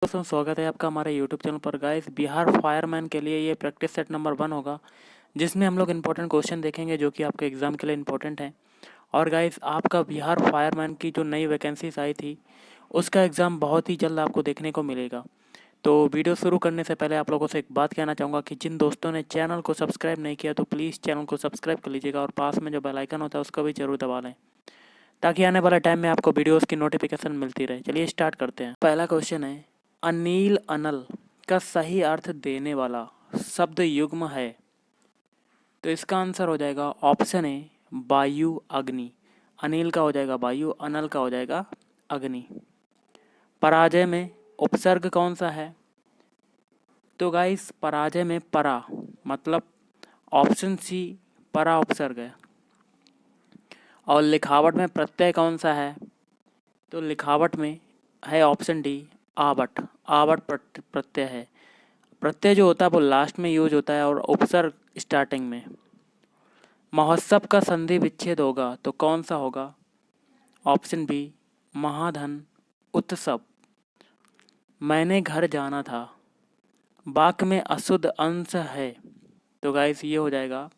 दोस्तों स्वागत है आपका हमारे यूट्यूब चैनल पर। गाइस, बिहार फायरमैन के लिए ये प्रैक्टिस सेट नंबर 1 होगा, जिसमें हम लोग इंपॉर्टेंट क्वेश्चन देखेंगे जो कि आपके एग्जाम के लिए इंपॉर्टेंट है। और गाइस, आपका बिहार फायरमैन की जो नई वैकेंसीज आई थी उसका एग्ज़ाम बहुत ही जल्द आपको देखने को मिलेगा। तो वीडियो शुरू करने से पहले आप लोगों से एक बात कहना चाहूँगा कि जिन दोस्तों ने चैनल को सब्सक्राइब नहीं किया तो प्लीज़ चैनल को सब्सक्राइब कर लीजिएगा और पास में जो बेल आइकन होता है उसको भी ज़रूर दबा लें, ताकि आने वाले टाइम में आपको वीडियोज़ की नोटिफिकेशन मिलती रहे। चलिए स्टार्ट करते हैं। पहला क्वेश्चन है, अनील अनल का सही अर्थ देने वाला शब्द युग्म है। तो इसका आंसर हो जाएगा ऑप्शन ए वायु अग्नि। अनिल का हो जाएगा वायु, अनल का हो जाएगा अग्नि। पराजय में उपसर्ग कौन सा है? तो गाइस, पराजय में परा मतलब ऑप्शन सी परा उपसर्ग है। और लिखावट में प्रत्यय कौन सा है? तो लिखावट में है ऑप्शन डी आवट। आवट प्रत्यय है। प्रत्यय जो होता है वो लास्ट में यूज होता है और उपसर्ग स्टार्टिंग में। महोत्सव का संधि विच्छेद होगा तो कौन सा होगा? ऑप्शन बी महाधन उत्सव। मैंने घर जाना था, वाक्य में अशुद्ध अंश है। तो गाइस, ये हो जाएगा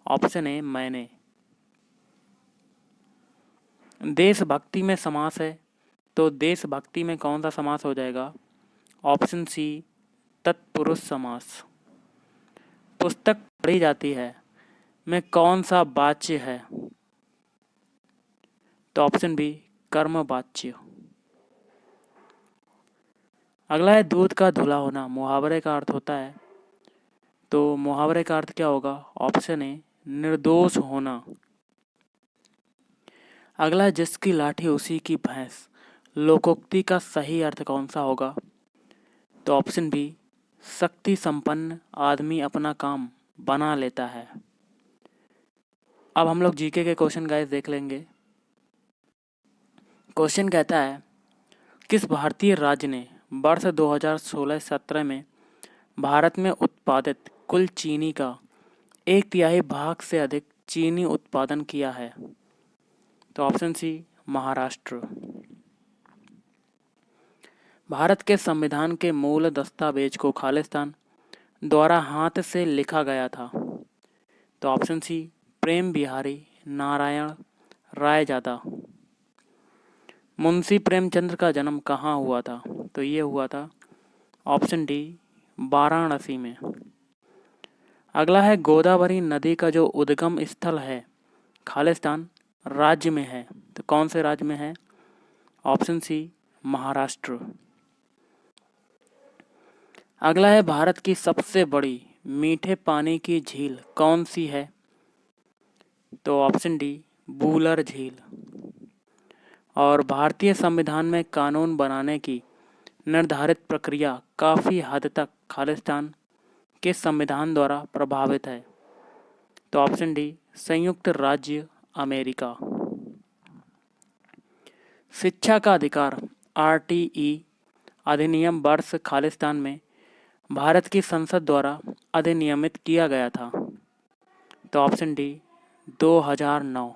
ऑप्शन ए मैंने। देशभक्ति में समास है, तो देशभक्ति में कौन सा समास हो जाएगा? ऑप्शन सी तत्पुरुष समास। पुस्तक पढ़ी जाती है में कौन सा वाच्य है? तो ऑप्शन बी कर्मवाच्य। अगला है दूध का धुला होना मुहावरे का अर्थ होता है। तो मुहावरे का अर्थ क्या होगा? ऑप्शन ए निर्दोष होना। अगला है जिसकी लाठी उसी की भैंस लोकोक्ति का सही अर्थ कौन सा होगा? तो ऑप्शन बी शक्ति संपन्न आदमी अपना काम बना लेता है। अब हम लोग जीके के क्वेश्चन गाइस देख लेंगे। क्वेश्चन कहता है, किस भारतीय राज्य ने वर्ष 2016-17 में भारत में उत्पादित कुल चीनी का 1/3 भाग से अधिक चीनी उत्पादन किया है? तो ऑप्शन सी महाराष्ट्र। भारत के संविधान के मूल दस्तावेज को खालिस्तान द्वारा हाथ से लिखा गया था। तो ऑप्शन सी प्रेम बिहारी नारायण रायजादा। मुंशी प्रेमचंद्र का जन्म कहाँ हुआ था? तो ये हुआ था ऑप्शन डी वाराणसी में। अगला है गोदावरी नदी का जो उद्गम स्थल है खालिस्तान राज्य में है, तो कौन से राज्य में है? Option C Maharashtra. अगला है भारत की सबसे बड़ी मीठे पानी की झील कौन सी है? तो ऑप्शन डी बूलर झील। और भारतीय संविधान में कानून बनाने की निर्धारित प्रक्रिया काफ़ी हद तक खालिस्तान के संविधान द्वारा प्रभावित है। तो ऑप्शन डी संयुक्त राज्य अमेरिका। शिक्षा का अधिकार आरटीई अधिनियम वर्ष खालिस्तान में भारत की संसद द्वारा अधिनियमित किया गया था। तो ऑप्शन डी 2009।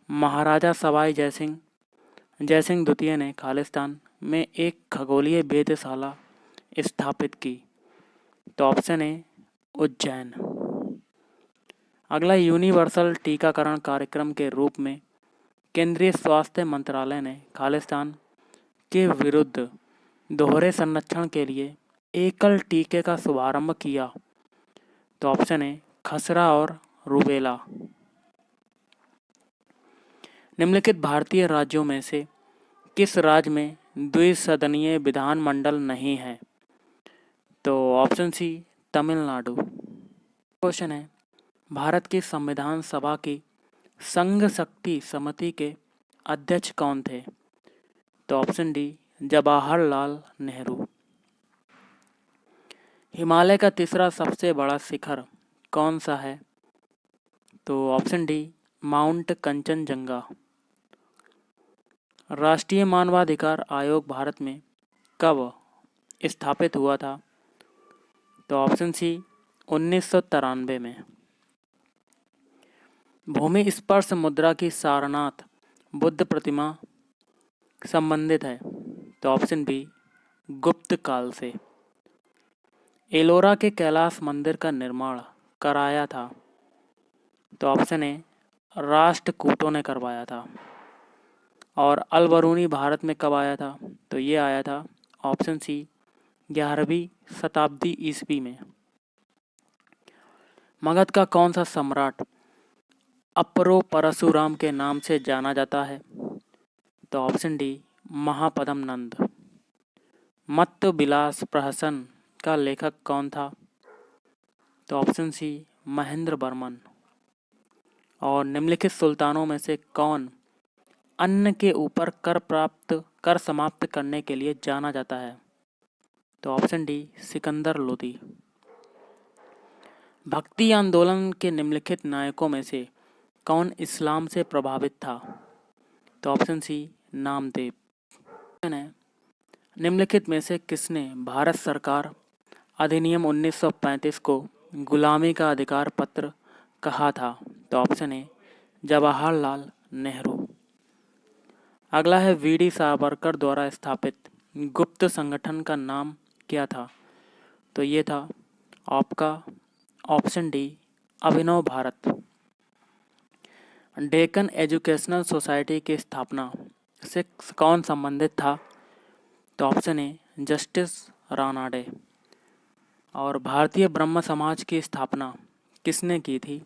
महाराजा सवाई जयसिंह द्वितीय ने खालिस्तान में एक खगोलीय वेधशाला स्थापित की। तो ऑप्शन ए उज्जैन। अगला यूनिवर्सल टीकाकरण कार्यक्रम के रूप में केंद्रीय स्वास्थ्य मंत्रालय ने खालिस्तान के विरुद्ध दोहरे संरक्षण के लिए एकल टीके का शुभारंभ किया। तो ऑप्शन ए खसरा और रूबेला। निम्नलिखित भारतीय राज्यों में से किस राज्य में द्विसदनीय विधानमंडल नहीं है? तो ऑप्शन सी तमिलनाडु। क्वेश्चन है, भारत की संविधान सभा की संघ शक्ति समिति के अध्यक्ष कौन थे? तो ऑप्शन डी जवाहरलाल नेहरू। हिमालय का तीसरा सबसे बड़ा शिखर कौन सा है? तो ऑप्शन डी माउंट कंचनजंगा। राष्ट्रीय मानवाधिकार आयोग भारत में कब स्थापित हुआ था? तो ऑप्शन सी 1993 में। भूमि स्पर्श मुद्रा की सारनाथ बुद्ध प्रतिमा संबंधित है। तो ऑप्शन बी गुप्त काल से। एलोरा के कैलाश मंदिर का निर्माण कराया था? तो ऑप्शन ए राष्ट्रकूटों ने करवाया था। और अलबरूनी भारत में कब आया था? तो ये आया था ऑप्शन सी 11वीं शताब्दी ईस्वी में। मगध का कौन सा सम्राट अपरो परशुराम के नाम से जाना जाता है? तो ऑप्शन डी महापद्म नंद। मत्त विलास प्रहसन का लेखक कौन था? तो ऑप्शन सी महेंद्र वर्मन। और निम्नलिखित सुल्तानों में से कौन अन्न के ऊपर कर समाप्त करने के लिए जाना जाता है? तो ऑप्शन डी सिकंदर लोदी। भक्ति आंदोलन के निम्नलिखित नायकों में से कौन इस्लाम से प्रभावित था? तो ऑप्शन सी नामदेव। निम्नलिखित में से किसने भारत सरकार अधिनियम 1935 को गुलामी का अधिकार पत्र कहा था? तो ऑप्शन ए जवाहरलाल नेहरू। अगला है वीडी सावरकर द्वारा स्थापित गुप्त संगठन का नाम क्या था? तो ये था आपका ऑप्शन डी अभिनव भारत। डेक्कन एजुकेशनल सोसाइटी की स्थापना से कौन संबंधित था? तो ऑप्शन ए जस्टिस रानाडे। और भारतीय ब्रह्म समाज की स्थापना किसने की थी?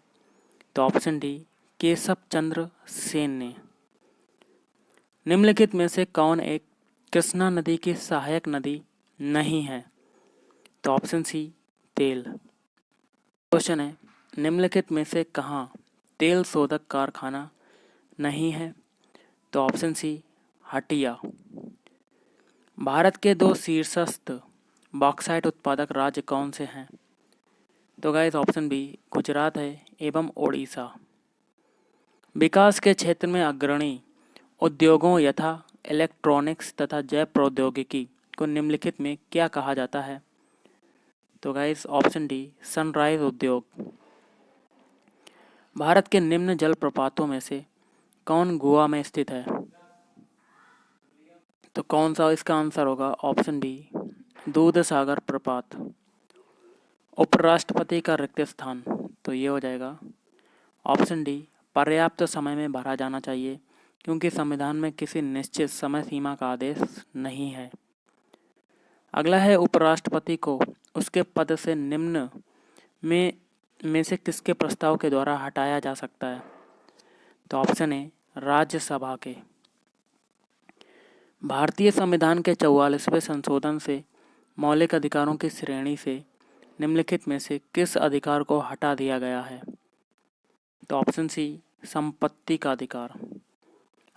तो ऑप्शन डी केशव चंद्र सेन ने। निम्नलिखित में से कौन एक कृष्णा नदी की सहायक नदी नहीं है? तो ऑप्शन सी तेल। क्वेश्चन है निम्नलिखित में से कहाँ तेल शोधक कारखाना नहीं है? तो ऑप्शन सी हटिया। भारत के दो शीर्षस्थ बॉक्साइट उत्पादक राज्य कौन से हैं? तो गाइस ऑप्शन बी गुजरात है एवं ओडिशा। विकास के क्षेत्र में अग्रणी उद्योगों यथा इलेक्ट्रॉनिक्स तथा जैव प्रौद्योगिकी को निम्नलिखित में क्या कहा जाता है? तो गाइस ऑप्शन डी सनराइज उद्योग। भारत के निम्न जलप्रपातों में से कौन गोवा में स्थित है? तो कौन सा इसका आंसर होगा? ऑप्शन बी दूध सागर प्रपात। उपराष्ट्रपति का रिक्त स्थान? तो ये हो जाएगा ऑप्शन डी पर्याप्त समय में भरा जाना चाहिए, क्योंकि संविधान में किसी निश्चित समय सीमा का आदेश नहीं है। अगला है उपराष्ट्रपति को उसके पद से निम्न में से किसके प्रस्ताव के द्वारा हटाया जा सकता है? तो ऑप्शन ए राज्यसभा के। भारतीय संविधान के 44वें संशोधन से मौलिक अधिकारों की श्रेणी से निम्नलिखित में से किस अधिकार को हटा दिया गया है? तो ऑप्शन सी संपत्ति का अधिकार।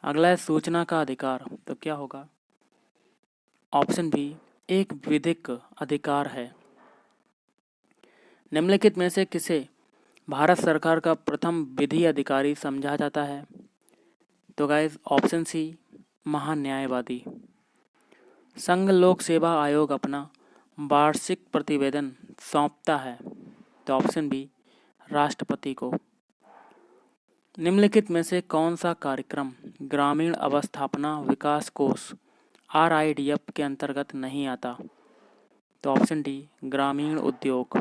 अगला है सूचना का अधिकार। तो क्या होगा? ऑप्शन बी एक विधिक अधिकार है। निम्नलिखित में से किसे भारत सरकार का प्रथम विधि अधिकारी समझा जाता है? तो गाइस ऑप्शन सी महान्यायवादी। संघ लोक सेवा आयोग अपना वार्षिक प्रतिवेदन सौंपता है? तो ऑप्शन बी राष्ट्रपति को। निम्नलिखित में से कौन सा कार्यक्रम ग्रामीण अवस्थापना विकास कोष RIDF के अंतर्गत नहीं आता? तो ऑप्शन डी ग्रामीण उद्योग।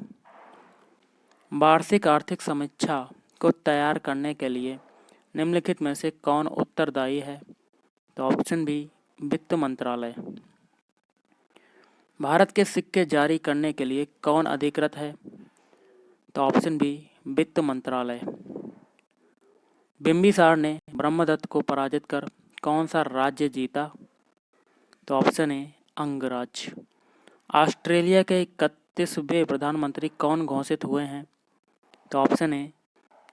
वार्षिक आर्थिक समीक्षा को तैयार करने के लिए निम्नलिखित में से कौन उत्तरदायी है? तो ऑप्शन बी वित्त मंत्रालय। भारत के सिक्के जारी करने के लिए कौन अधिकृत है? तो ऑप्शन बी वित्त मंत्रालय। बिम्बिसार ने ब्रह्मदत्त को पराजित कर कौन सा राज्य जीता? तो ऑप्शन ए अंगराज्य। ऑस्ट्रेलिया के 31वें प्रधानमंत्री कौन घोषित हुए हैं? तो ऑप्शन ए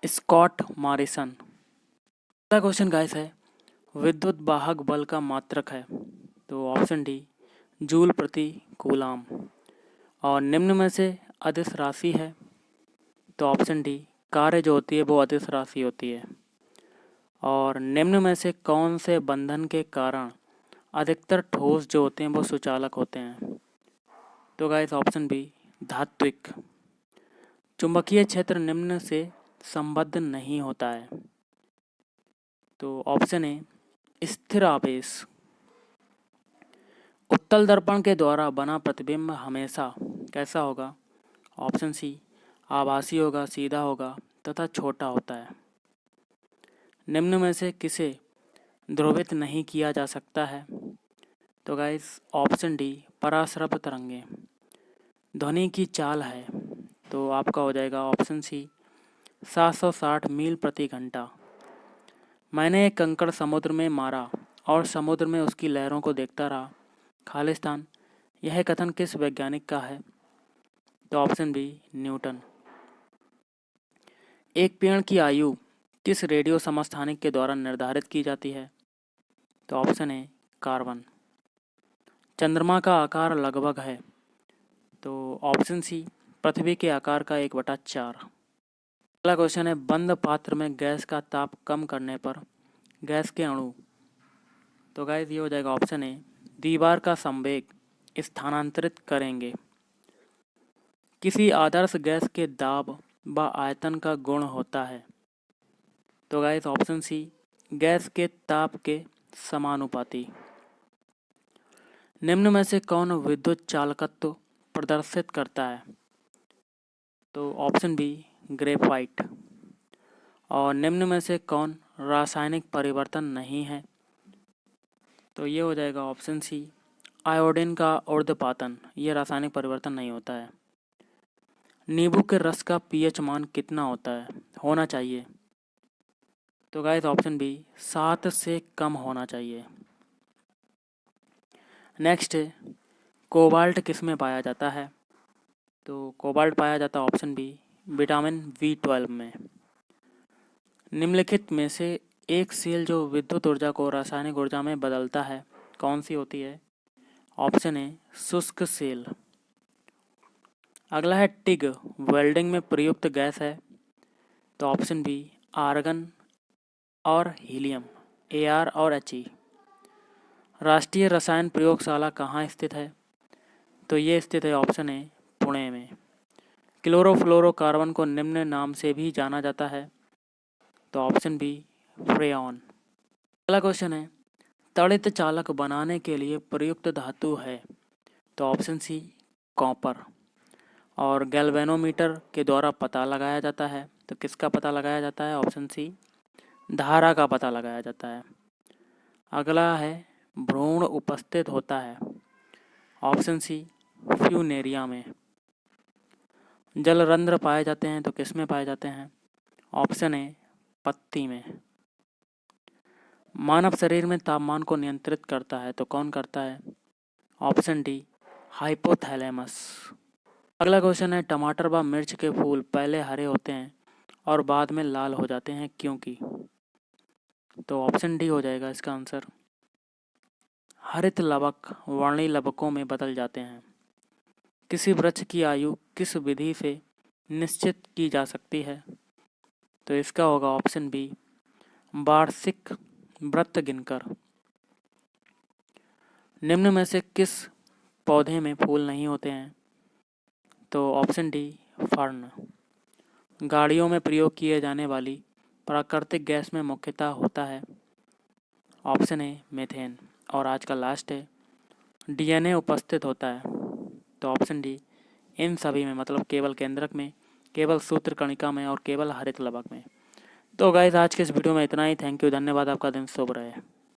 स्कॉट मॉरिसन। अगला क्वेश्चन गाइस है विद्युत वाहक बल का मात्रक है? तो ऑप्शन डी जूल प्रति कूलाम। और निम्न में से अदिश राशि है? तो ऑप्शन डी कार्य जो होती है वो अदिश राशि होती है। और निम्न में से कौन से बंधन के कारण अधिकतर ठोस जो होते हैं वो सुचालक होते हैं? तो गाइस ऑप्शन बी धात्विक। चुंबकीय क्षेत्र निम्न से संबद्ध नहीं होता है? तो ऑप्शन ए स्थिर आवेश। उत्तल दर्पण के द्वारा बना प्रतिबिंब हमेशा कैसा होगा? ऑप्शन सी, आभासी होगा, सीधा होगा तथा छोटा होता है। निम्न में से किसे ध्रुवित नहीं किया जा सकता है? तो गाइस ऑप्शन डी, पराश्रव तरंगे। ध्वनि की चाल है तो आपका हो जाएगा ऑप्शन सी, 760 मील प्रति घंटा। मैंने एक कंकड़ समुद्र में मारा और समुद्र में उसकी लहरों को देखता रहा। खालिस्तान, यह कथन किस वैज्ञानिक का है? तो ऑप्शन बी, न्यूटन। एक पेड़ की आयु किस रेडियो समस्थानिक के द्वारा निर्धारित की जाती है? तो ऑप्शन ए, कार्बन। चंद्रमा का आकार लगभग है? तो ऑप्शन सी, पृथ्वी के आकार का 1/4। अगला क्वेश्चन है, बंद पात्र में गैस का ताप कम करने पर गैस के अणु, तो गाइस ये हो जाएगा ऑप्शन ए, दीवार का संवेग स्थानांतरित करेंगे। किसी आदर्श गैस के दाब व आयतन का गुण होता है? तो गाइस ऑप्शन सी, गैस के ताप के समानुपाती। निम्न में से कौन विद्युत चालकत्व प्रदर्शित करता है? तो ऑप्शन बी, ग्रेफाइट। और निम्न में से कौन रासायनिक परिवर्तन नहीं है? तो ये हो जाएगा ऑप्शन सी, आयोडीन का ऊर्ध्वपातन। ये रासायनिक परिवर्तन नहीं होता है। नींबू के रस का पीएच मान कितना होना चाहिए? तो गाइस ऑप्शन बी, 7 से कम होना चाहिए। नेक्स्ट है, कोबाल्ट किस में पाया जाता है? तो कोबाल्ट पाया जाता है ऑप्शन बी, विटामिन B12 में। निम्नलिखित में से एक सेल जो विद्युत ऊर्जा को रासायनिक ऊर्जा में बदलता है कौन सी होती है? ऑप्शन ए, शुष्क सेल। अगला है, टिग वेल्डिंग में प्रयुक्त गैस है? तो ऑप्शन बी, आर्गन और हीलियम, Ar और He। राष्ट्रीय रसायन प्रयोगशाला कहाँ स्थित है? तो ये स्थित है ऑप्शन ए, पुणे में। क्लोरोफ्लोरोकार्बन को निम्न नाम से भी जाना जाता है? तो ऑप्शन बी, फ्रेऑन। अगला क्वेश्चन है, तड़ित चालक बनाने के लिए प्रयुक्त धातु है? तो ऑप्शन सी, कॉपर। और गैल्वेनोमीटर के द्वारा पता लगाया जाता है? तो किसका पता लगाया जाता है? ऑप्शन सी, धारा का पता लगाया जाता है। अगला है, भ्रूण उपस्थित होता है? ऑप्शन सी, फ्यूनेरिया में। जलरंध्र पाए जाते हैं तो किस में पाए जाते हैं? ऑप्शन ए, पत्ती में। मानव शरीर में तापमान को नियंत्रित करता है तो कौन करता है? Option D, hypothalamus. अगला क्वेश्चन है, टमाटर व मिर्च के फूल पहले हरे होते हैं और बाद में लाल हो जाते हैं क्योंकि? तो ऑप्शन डी हो जाएगा इसका आंसर, हरित लवक वर्णी लवकों में बदल जाते हैं। किसी वृक्ष की आयु किस विधि से निश्चित की जा सकती है? तो इसका होगा ऑप्शन बी, वार्षिक वृत्त गिनकर। निम्न में से किस पौधे में फूल नहीं होते हैं? तो ऑप्शन डी, फर्न। गाड़ियों में प्रयोग किए जाने वाली प्राकृतिक गैस में मुख्यतः होता है? Option A, methane. और आज का लास्ट है, DNA उपस्थित होता है? तो ऑप्शन डी, इन सभी में, मतलब केवल केंद्रक में, केवल सूत्र कणिका में और केवल हरित लवक में। तो गाइस आज के इस वीडियो में इतना ही। थैंक यू, धन्यवाद, आपका दिन शुभ रहे।